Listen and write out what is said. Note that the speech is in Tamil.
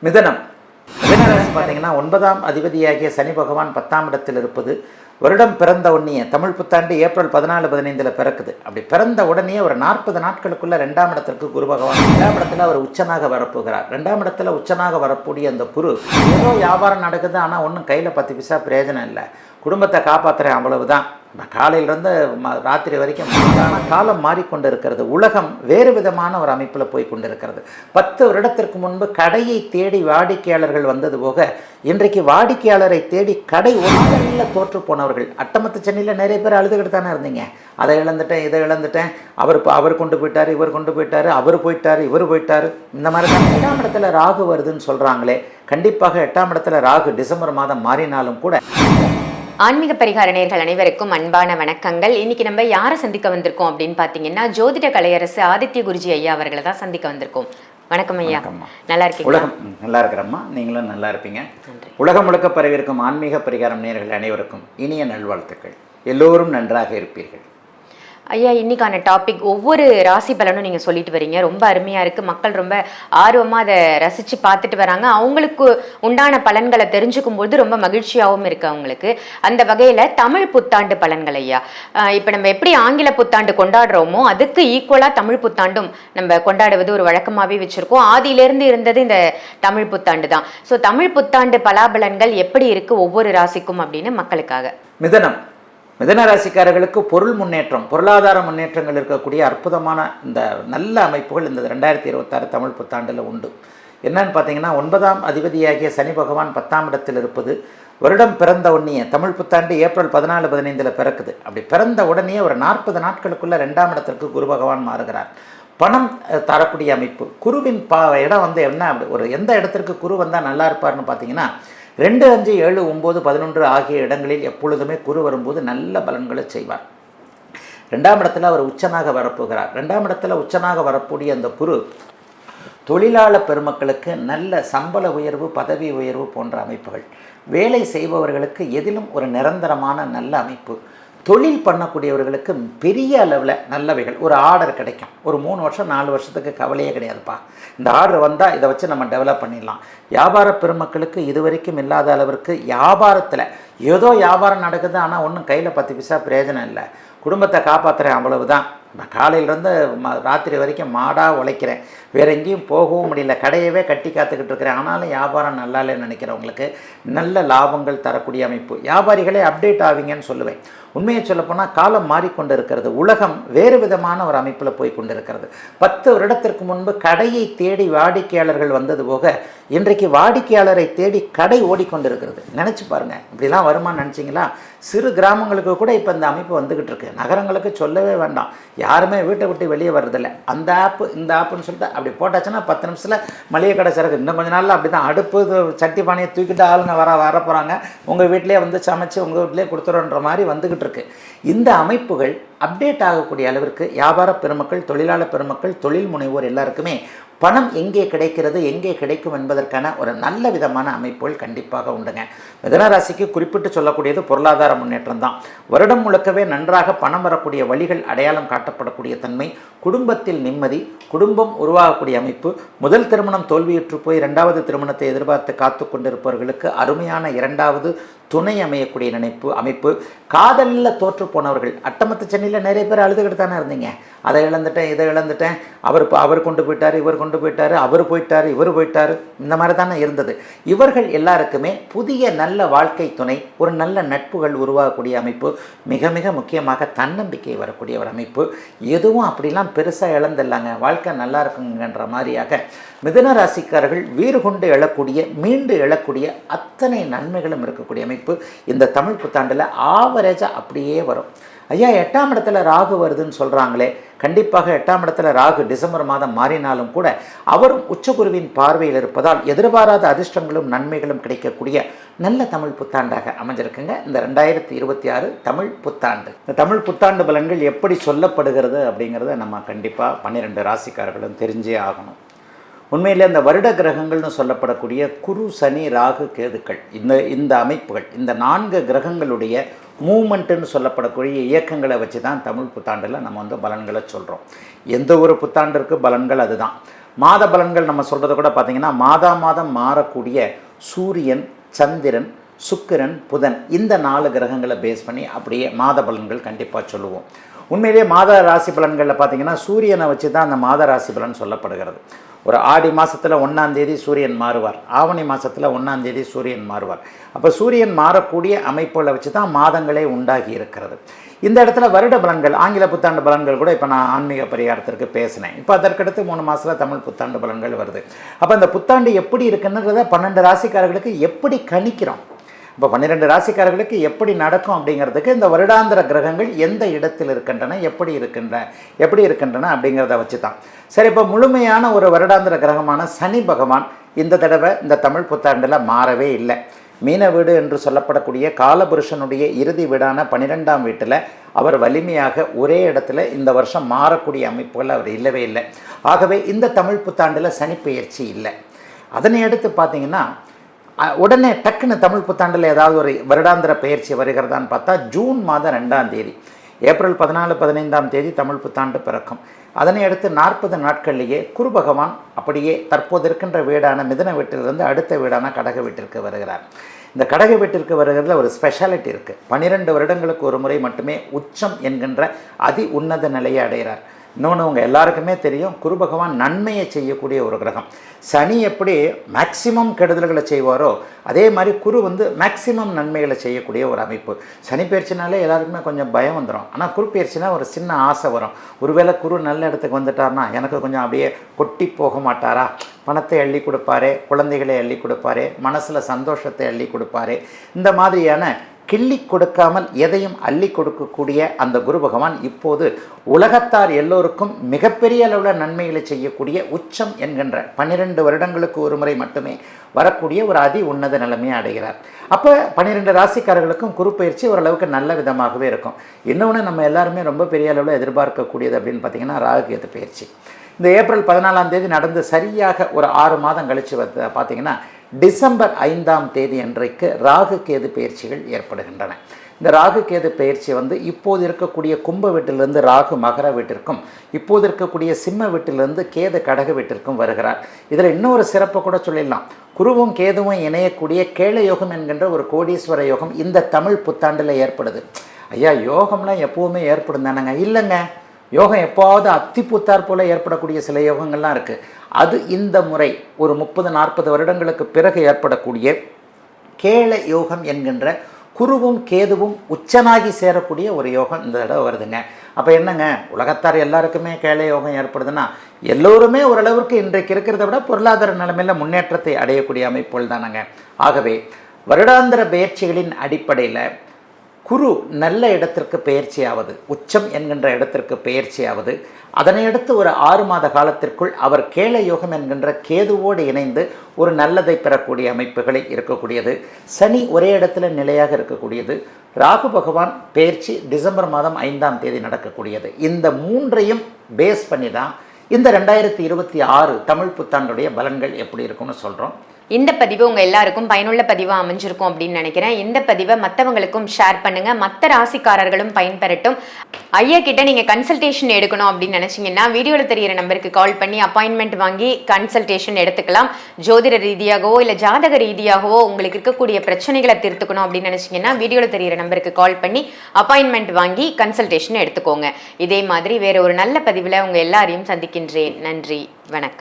மிதனம். மிதனராசி பார்த்தீங்கன்னா 9ஆம் அதிபதியாகிய சனி பகவான் 10ஆம் இடத்தில் இருப்பது. வருடம் பிறந்த உடனே தமிழ் புத்தாண்டு ஏப்ரல் 14-15 பிறக்குது. அப்படி பிறந்த உடனே ஒரு 40 நாட்களுக்குள்ள 2ஆம் இடத்திற்கு குரு பகவான் 2ஆம் இடத்துல அவர் உச்சனாக வரப்போகிறார். 2ஆம் இடத்துல உச்சனாக வரக்கூடிய அந்த குரு ஏதோ வியாபாரம் நடக்குது, ஆனால் ஒன்றும் கையில் 10 பைசா பிரயோஜனம் இல்லை, குடும்பத்தை காப்பாற்றுறேன் அவ்வளவுதான். காலையிலேருந்து ராத்திரி வரைக்கும் காலம் மாறிக்கொண்டு இருக்கிறது. உலகம் வேறு விதமான ஒரு அமைப்பில் போய் கொண்டு இருக்கிறது. 10 வருடத்திற்கு முன்பு கடையை தேடி வாடிக்கையாளர்கள் வந்தது போக இன்றைக்கு வாடிக்கையாளரை தேடி கடை ஒன்றில் தோற்று போனவர்கள். அட்டமத்து சென்னையில் நிறைய பேர் அழுதுகிட்டு தானே இருந்தீங்க. அதை இழந்துட்டேன், இதை இழந்துட்டேன், அவர் கொண்டு போயிட்டார், இவர் கொண்டு போயிட்டார், அவர் போயிட்டார், இவர் போயிட்டார். இந்த மாதிரி தான் 8ஆம் இடத்துல ராகு வருதுன்னு சொல்கிறாங்களே. கண்டிப்பாக 8ஆம் இடத்துல ராகு டிசம்பர் மாதம் மாறினாலும் கூட. ஆன்மீக பரிகார நேயர்கள் அனைவருக்கும் அன்பான வணக்கங்கள். இன்னைக்கு நம்ம யாரை சந்திக்க வந்திருக்கோம் அப்படின்னு பார்த்தீங்கன்னா, ஜோதிட கலையரசு ஆதித்ய குருஜி ஐயா அவர்களை தான் சந்திக்க வந்திருக்கோம். வணக்கம் ஐயா, நல்லா இருக்கீங்க? உலகம் நல்லா இருக்கிறம்மா, நீங்களும் நல்லா இருப்பீங்க. உலகம் முழுக்க பரவியிருக்கும் ஆன்மீக பரிகாரம் நேயர்கள் அனைவருக்கும் இனிய நல்வாழ்த்துக்கள். எல்லோரும் நன்றாக இருப்பீர்கள். ஐயா, இன்னைக்கான டாபிக் ஒவ்வொரு ராசி பலனும் நீங்கள் சொல்லிட்டு வரீங்க, ரொம்ப அருமையாக இருக்குது. மக்கள் ரொம்ப ஆர்வமாக அதை ரசித்து பார்த்துட்டு வராங்க. அவங்களுக்கு உண்டான பலன்களை தெரிஞ்சுக்கும் போது ரொம்ப மகிழ்ச்சியாகவும் இருக்குது அவங்களுக்கு. அந்த வகையில் தமிழ் புத்தாண்டு பலன்கள் ஐயா, இப்போ நம்ம எப்படி ஆங்கில புத்தாண்டு கொண்டாடுறோமோ அதுக்கு ஈக்குவலாக தமிழ் புத்தாண்டும் நம்ம கொண்டாடுவது ஒரு வழக்கமாகவே வச்சுருக்கோம். ஆதியிலேருந்து இருந்தது இந்த தமிழ் புத்தாண்டு தான். ஸோ தமிழ் புத்தாண்டு பலாபலன்கள் எப்படி இருக்குது ஒவ்வொரு ராசிக்கும் அப்படின்னு மக்களுக்காக. மிதனம். மிதன ராசிக்காரர்களுக்கு பொருள் முன்னேற்றம், பொருளாதார முன்னேற்றங்கள் இருக்கக்கூடிய அற்புதமான இந்த நல்ல அமைப்புகள் இந்த 2026 தமிழ் புத்தாண்டில் உண்டு. என்னன்னு பார்த்தீங்கன்னா, 9ஆம் அதிபதியாகிய சனி பகவான் 10ஆம் இடத்தில் இருப்பது. வருடம் பிறந்த உடனே தமிழ் புத்தாண்டு ஏப்ரல் 14-15 பிறக்குது. அப்படி பிறந்த உடனே ஒரு 40 நாட்களுக்குள்ள 2ஆம் இடத்திற்கு குரு பகவான் மாறுகிறார். பணம் தரக்கூடிய அமைப்பு. குருவின் இடம் வந்து என்ன, ஒரு எந்த இடத்திற்கு குரு வந்தால் நல்லா இருப்பார்னு பார்த்தீங்கன்னா, 2, 5, 7, 9, 11 ஆகிய இடங்களில் எப்பொழுதுமே குரு வரும்போது நல்ல பலன்களை செய்வார். 2ஆம் இடத்துல அவர் உச்சனாக வரப்போகிறார். 2ஆம் இடத்துல உச்சனாக வரக்கூடிய அந்த குரு தொழிலாளர் பெருமக்களுக்கு நல்ல சம்பள உயர்வு, பதவி உயர்வு போன்ற அமைப்புகள், வேலை செய்பவர்களுக்கு எதிலும் ஒரு நிரந்தரமான நல்ல அமைப்பு, தொழில் பண்ணக்கூடியவர்களுக்கு பெரிய அளவில் நல்லவைகள், ஒரு ஆர்டர் கிடைக்கும். ஒரு 3 வருஷம் 4 வருஷத்துக்கு கவலையே கிடையாதுப்பா, இந்த ஆர்டர் வந்தால் இதை வச்சு நம்ம டெவலப் பண்ணிடலாம். வியாபார பெருமக்களுக்கு இதுவரைக்கும் இல்லாத அளவிற்கு வியாபாரத்தில் ஏதோ வியாபாரம் நடக்குது, ஆனால் ஒன்றும் கையில் 10 பைசா பிரயோஜனம் இல்லை, குடும்பத்தை காப்பாற்றுறேன் அவ்வளவுதான். நான் காலையிலேருந்து ராத்திரி வரைக்கும் மாடாக உழைக்கிறேன், வேறு எங்கேயும் போகவும் முடியல, கடையவே கட்டி காத்துக்கிட்டு இருக்கிறேன், ஆனாலும் வியாபாரம் நல்லா இல்லைன்னு நினைக்கிறவங்களுக்கு நல்ல லாபங்கள் தரக்கூடிய அமைப்பு. வியாபாரிகளே அப்டேட் ஆவீங்கன்னு சொல்லுவேன். உண்மையை சொல்லப்போனால் காலம் மாறிக்கொண்டு இருக்கிறது. உலகம் வேறு விதமான ஒரு அமைப்பில் போய் கொண்டு இருக்கிறது. 10 வருடத்திற்கு முன்பு கடையை தேடி வாடிக்கையாளர்கள் வந்தது போக இன்றைக்கு வாடிக்கையாளரை தேடி கடை ஓடிக்கொண்டிருக்கிறது. நினச்சி பாருங்கள், இப்படிலாம் வருமானு நினச்சிங்களா? சிறு கிராமங்களுக்கு கூட இப்போ இந்த அமைப்பு வந்துக்கிட்டு இருக்கு. நகரங்களுக்கு சொல்லவே வேண்டாம், யாருமே வீட்டை விட்டு வெளியே வர்றதில்லை. அந்த ஆப்பு இந்த ஆப்புன்னு சொல்லிட்டு அப்படி போட்டாச்சுன்னா 10 நிமிஷத்தில் மளிகை கடை சரக்கு. இன்னும் கொஞ்சம் நாளில் அப்படி தான், அடுப்பு சட்டி பானையை தூக்கிட்டு ஆளுங்க வர போகிறாங்க, உங்கள் வீட்டிலே வந்து சமைச்சு உங்கள் வீட்டிலே கொடுத்துருன்ற மாதிரி வந்துக்கிட்டு இருக்கு. இந்த அமைப்புகள் அப்டேட் ஆகக்கூடிய அளவிற்கு வியாபார பெருமக்கள், தொழிலாளர் பெருமக்கள், தொழில் முனைவோர் எல்லாருக்குமே பணம் எங்கே கிடைக்கிறது, எங்கே கிடைக்கும் என்பதற்கான ஒரு நல்ல விதமான அமைப்புகள் கண்டிப்பாக உண்டுங்க. மிதனராசிக்கு குறிப்பிட்டு சொல்லக்கூடியது பொருளாதார முன்னேற்றம் தான். வருடம் முழுக்கவே நன்றாக பணம் வரக்கூடிய வழிகள் அடையாளம் காட்டப்படக்கூடிய தன்மை, குடும்பத்தில் நிம்மதி, குடும்பம் உருவாகக்கூடிய அமைப்பு. முதல் திருமணம் தோல்வியுற்று போய் 2வது திருமணத்தை எதிர்பார்த்து காத்து கொண்டிருப்பவர்களுக்கு அருமையான 2வது துணை அமையக்கூடிய அமைப்பு. காதலில் தோற்று போனவர்கள், அட்டமத்து சென்னையில் நிறைய பேர் அழுதுகிட்டு தானே இருந்தீங்க. அதை இழந்துட்டேன், இதை இழந்துட்டேன், அவர் கொண்டு போயிட்டார், இவர் கொண்டு போயிட்டார், அவர் போயிட்டார், இவர் போயிட்டார், இந்த மாதிரி தானே இருந்தது. இவர்கள் எல்லாருக்குமே புதிய நல்ல வாழ்க்கை துணை, ஒரு நல்ல நட்புகள் உருவாகக்கூடிய அமைப்பு. மிக மிக முக்கியமாக தன்னம்பிக்கை வரக்கூடிய ஒரு அமைப்பு. எதுவும் அப்படிலாம் பெருசாக இழந்துடலாங்க, வாழ்க்கை நல்லா இருக்குங்கன்ற மாதிரியாக மிதுன ராசிக்காரர்கள் வீறு கொண்டு எழக்கூடிய, மீண்டு எழக்கூடிய அத்தனை நன்மைகளும் இருக்கக்கூடிய அமைப்பு இந்த தமிழ் புத்தாண்டில் ஆவரேஜாக அப்படியே வரும். ஐயா, 8ஆம் இடத்துல ராகு வருதுன்னு சொல்கிறாங்களே. கண்டிப்பாக 8ஆம் இடத்துல ராகு டிசம்பர் மாதம் மாறினாலும் கூட அவரும் உச்சகுருவின் பார்வையில் இருப்பதால் எதிர்பாராத அதிர்ஷ்டங்களும் நன்மைகளும் கிடைக்கக்கூடிய நல்ல தமிழ் புத்தாண்டாக அமைஞ்சிருக்குங்க இந்த 2026 தமிழ் புத்தாண்டு. இந்த தமிழ் புத்தாண்டு பலன்கள் எப்படி சொல்லப்படுகிறது அப்படிங்கிறத நம்ம கண்டிப்பாக 12 ராசிக்காரர்களும் தெரிஞ்சே ஆகணும். உண்மையிலே அந்த வருட கிரகங்கள்னு சொல்லப்படக்கூடிய குரு, சனி, ராகு, கேதுக்கள், இந்த அமைப்புகள், இந்த 4 கிரகங்களுடைய மூமெண்ட்டுன்னு சொல்லப்படக்கூடிய இயக்கங்களை வச்சு தான் தமிழ் புத்தாண்டில் நம்ம வந்து பலன்களை சொல்கிறோம். எந்த ஒரு புத்தாண்டிற்கு பலன்கள் அதுதான். மாத பலன்கள் நம்ம சொல்கிறது கூட பார்த்திங்கன்னா மாதம் மாறக்கூடிய சூரியன், சந்திரன், சுக்கிரன், புதன் இந்த 4 கிரகங்களை பேஸ் பண்ணி அப்படியே மாத பலன்கள் கண்டிப்பாக சொல்லுவோம். உண்மையிலேயே மாத ராசி பலன்களில் பார்த்திங்கன்னா சூரியனை வச்சு தான் அந்த மாத ராசி பலன் சொல்லப்படுகிறது. ஒரு ஆடி மாதத்தில் 1ஆம் தேதி சூரியன் மாறுவார், ஆவணி மாதத்தில் 1ஆம் தேதி சூரியன் மாறுவார். அப்போ சூரியன் மாறக்கூடிய அமைப்புகளை வச்சு தான் மாதங்களே உண்டாகி இருக்கிறது. இந்த இடத்துல வருட பலன்கள், ஆங்கில புத்தாண்டு பலன்கள் கூட இப்போ நான் ஆன்மீக பரிகாரத்திற்கு பேசினேன். இப்போ அதற்கடுத்து 3 மாதத்தில் தமிழ் புத்தாண்டு பலன்கள் வருது. அப்போ அந்த புத்தாண்டு எப்படி இருக்குன்றத 12 ராசிக்காரர்களுக்கு எப்படி கணிக்கிறோம்? இப்போ 12 ராசிக்காரர்களுக்கு எப்படி நடக்கும் அப்படிங்கிறதுக்கு இந்த வருடாந்திர கிரகங்கள் எந்த இடத்தில் இருக்கின்றன, எப்படி இருக்கின்றன அப்படிங்கிறத வச்சு தான். சரி, இப்போ முழுமையான ஒரு வருடாந்திர கிரகமான சனி பகவான் இந்த தடவை இந்த தமிழ் புத்தாண்டில் மாறவே இல்லை. மீன வீடு என்று சொல்லப்படக்கூடிய காலபுருஷனுடைய இறுதி வீடான 12ஆம் வீட்டில் அவர் வலிமையாக ஒரே இடத்துல இந்த வருஷம் மாறக்கூடிய அமைப்புகள் அவர் இல்லவே இல்லை. ஆகவே இந்த தமிழ் புத்தாண்டில் சனி பெயர்ச்சி இல்லை. அதனை அடுத்து பார்த்தீங்கன்னா உடனே டக்குன்னு தமிழ் புத்தாண்டில் ஏதாவது ஒரு வருடாந்திர பெயர்ச்சி வருகிறதான்னு பார்த்தா ஜூன் மாதம் 2ஆம் தேதி, ஏப்ரல் 14, 15ஆம் தேதி தமிழ் புத்தாண்டு பிறக்கும். அதனை அடுத்து 40 நாட்கள்லேயே குரு பகவான் அப்படியே தற்போது இருக்கின்ற வீடான மிதுன வீட்டிலிருந்து அடுத்த வீடான கடக வீட்டிற்கு வருகிறார். இந்த கடக வீட்டிற்கு வருகிறதுல ஒரு ஸ்பெஷாலிட்டி இருக்குது. 12 வருடங்களுக்கு ஒரு முறை மட்டுமே உச்சம் என்கின்ற அதி உன்னத நிலையை அடைகிறார். இன்னொன்று உங்கள் எல்லாருக்குமே தெரியும், குரு பகவான் நன்மையை செய்யக்கூடிய ஒரு கிரகம். சனி எப்படி மேக்சிமம் கெடுதல்களை செய்வாரோ அதே மாதிரி குரு மேக்சிமம் நன்மைகளை செய்யக்கூடிய ஒரு அமைப்பு. சனி பயிற்சினாலே எல்லாருக்குமே கொஞ்சம் பயம் வந்துடும். ஆனால் குரு பயிற்சினா ஒரு சின்ன ஆசை வரும். ஒருவேளை குரு நல்ல இடத்துக்கு வந்துட்டார்னா எனக்கு கொஞ்சம் அப்படியே கொட்டி போக மாட்டாரா, பணத்தை அள்ளி கொடுப்பாரே, குழந்தைகளை அள்ளி கொடுப்பாரே, மனசில் சந்தோஷத்தை அள்ளி கொடுப்பாரே, இந்த மாதிரியான கிள்ளி கொடுக்காமல் எதையும் அள்ளி கொடுக்கக்கூடிய அந்த குரு பகவான் இப்போது உலகத்தார் எல்லோருக்கும் மிகப்பெரிய அளவில் நன்மைகளை செய்யக்கூடிய உச்சம் என்கின்ற 12 வருடங்களுக்கு ஒரு முறை மட்டுமே வரக்கூடிய ஒரு அதி உன்னத நிலைமையை அடைகிறார். அப்போ 12 ராசிக்காரர்களுக்கும் குரு பயிற்சி ஓரளவுக்கு நல்ல விதமாகவே இருக்கும். இன்னொன்று நம்ம எல்லாருமே ரொம்ப பெரிய அளவில் எதிர்பார்க்கக்கூடியது அப்படின்னு பார்த்திங்கன்னா ராகு கேது பயிற்சி. இந்த ஏப்ரல் 14ஆம் தேதி நடந்து சரியாக ஒரு 6 மாதம் கழித்து பார்த்திங்கன்னா டிசம்பர் 5ஆம் தேதி அன்றைக்கு ராகு கேது பயிற்சிகள் ஏற்படுகின்றன. இந்த ராகு கேது பயிற்சி இப்போது இருக்கக்கூடிய கும்ப வீட்டிலிருந்து ராகு மகர வீட்டிற்கும், இப்போது இருக்கக்கூடிய சிம்ம வீட்டிலிருந்து கேது கடக வீட்டிற்கும் வருகிறார். இதில் இன்னொரு சிறப்பை கூட சொல்லிடலாம். குருவும் கேதுவும் இணையக்கூடிய கேள யோகம் என்கின்ற ஒரு கோடீஸ்வர யோகம் இந்த தமிழ் புத்தாண்டில் ஏற்படுது. ஐயா, யோகம்லாம் எப்போவுமே ஏற்படும் தானேங்க? இல்லைங்க, யோகம் எப்போவாவது அத்திப்பூத்தார் போல் ஏற்படக்கூடிய சில யோகங்கள்லாம் இருக்குது. அது இந்த முறை ஒரு 30-40 வருடங்களுக்கு பிறகு ஏற்படக்கூடிய கேள யோகம் என்கின்ற குருவும் கேதுவும் உச்சனாகி சேரக்கூடிய ஒரு யோகம் இந்த தடவை வருதுங்க. அப்போ என்னங்க, உலகத்தார் எல்லாருக்குமே கேள யோகம் ஏற்படுதுன்னா எல்லோருமே ஓரளவுக்கு இன்றைக்கு இருக்கிறத விட பொருளாதார நிலைமையில் முன்னேற்றத்தை அடையக்கூடிய அமைப்புகள் தானங்க. ஆகவே வருடாந்திர பயிற்சிகளின் அடிப்படையில் குரு நல்ல இடத்திற்கு பெயர்ச்சியாவது, உச்சம் என்கின்ற இடத்திற்கு பெயர்ச்சியாவது, அதனை அடுத்து ஒரு 6 மாத காலத்திற்குள் அவர் கேள யோகம் என்கின்ற கேதுவோடு இணைந்து ஒரு நல்லதை பெறக்கூடிய அமைப்புகளை இருக்கக்கூடியது. சனி ஒரே இடத்துல நிலையாக இருக்கக்கூடியது. ராகு பகவான் பெயர்ச்சி டிசம்பர் மாதம் 5ஆம் தேதி நடக்கக்கூடியது. இந்த 3ஐயும் பேஸ் பண்ணி தான் இந்த 2026 தமிழ் புத்தாண்டுடைய பலன்கள் எப்படி இருக்கும்னு சொல்கிறோம். இந்த பதிவு உங்கள் எல்லாருக்கும் பயனுள்ள பதிவாக அமைஞ்சிருக்கும் அப்படின்னு நினைக்கிறேன். இந்த பதிவை மற்றவங்களுக்கும் ஷேர் பண்ணுங்கள், மற்ற ராசிக்காரர்களும் பயன்பெறட்டும். ஐயா கிட்ட நீங்கள் கன்சல்டேஷன் எடுக்கணும் அப்படின்னு நினச்சிங்கன்னா வீடியோவில் தெரிகிற நம்பருக்கு கால் பண்ணி அப்பாயின்மெண்ட் வாங்கி கன்சல்டேஷன் எடுத்துக்கலாம். ஜோதிட ரீதியாகவோ இல்லை ஜாதக ரீதியாகவோ உங்களுக்கு இருக்கக்கூடிய பிரச்சனைகளை தீர்த்துக்கணும் அப்படின்னு நினச்சிங்கன்னா வீடியோவில் தெரிகிற நம்பருக்கு கால் பண்ணி அப்பாயின்மெண்ட் வாங்கி கன்சல்டேஷன் எடுத்துக்கோங்க. இதே மாதிரி வேறு ஒரு நல்ல பதிவில் உங்கள் எல்லாரையும் சந்திக்கின்றேன். நன்றி, வணக்கம்.